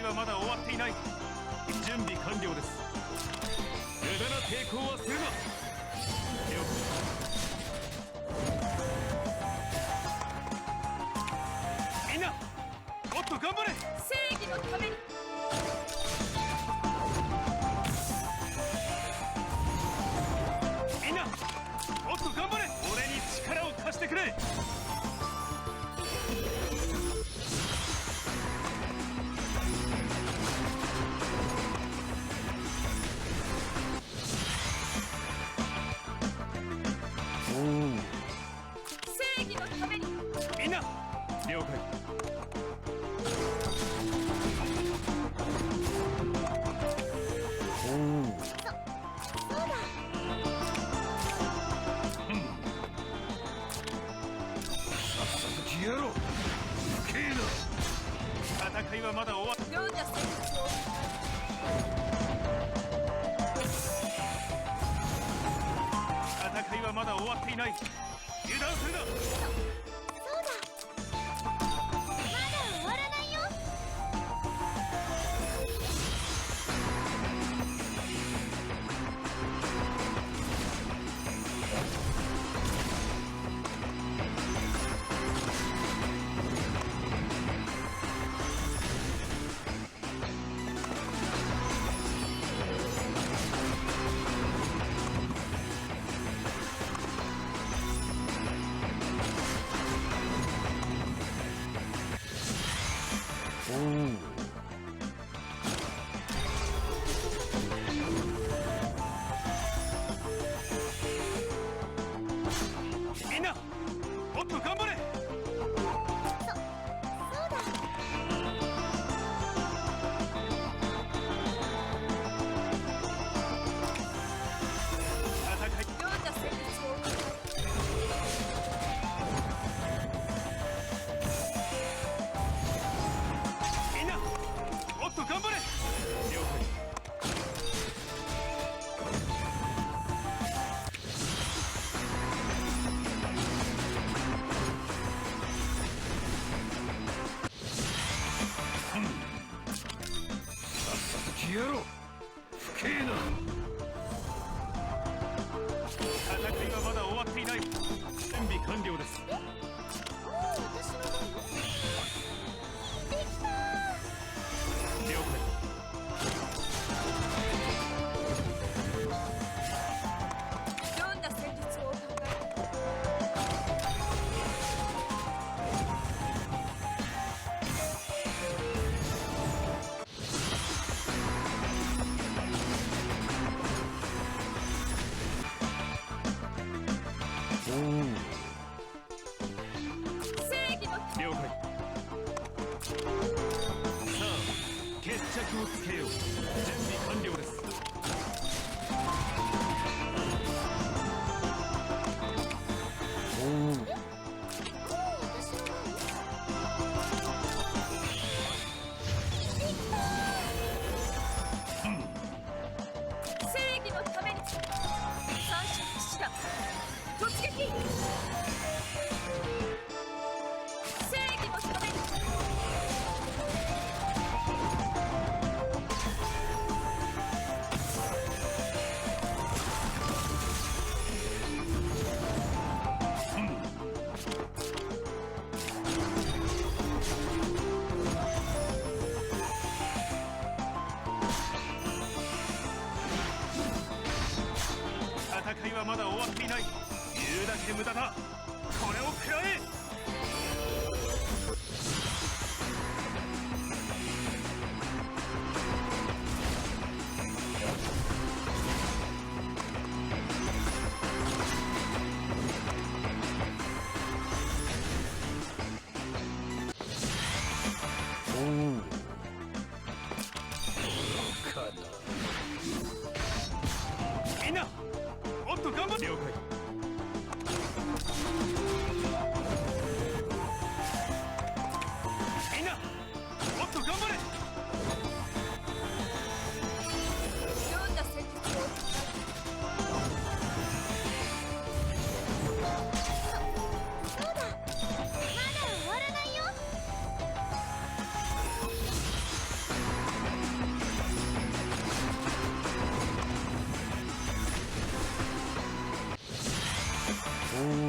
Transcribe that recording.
はまだ終わっていない。準備完了です。無駄な抵抗はするな。了解。みんなもっと頑張れ。正義のために。みんなもっと頑張れ。俺に力を貸してくれ。正義のために。みんな了解。そうだ。さっさと消えろ。不敬な。戦いはまだ終わっ。読んだ戦術を。戦いはまだ終わっていない。油断するな。そうだ。まだ終わらないよ。みんなもっと頑張れ。そうだ。戦い。読んだ戦術を。みんなもっと頑張れ。了解。消えろ。不敬な。戦いはまだ終わっていない。準備完了です。もう私の番よ。できたー。了解。読んだ戦術を考え。正義の。了解。さあ決着をつけよう。準備完了です。正義のために。三者一打突撃。正義のために。戦いはまだ終わっていない。言うだけ無駄だ。これを食らえ。みんなもっと頑張って。了解。お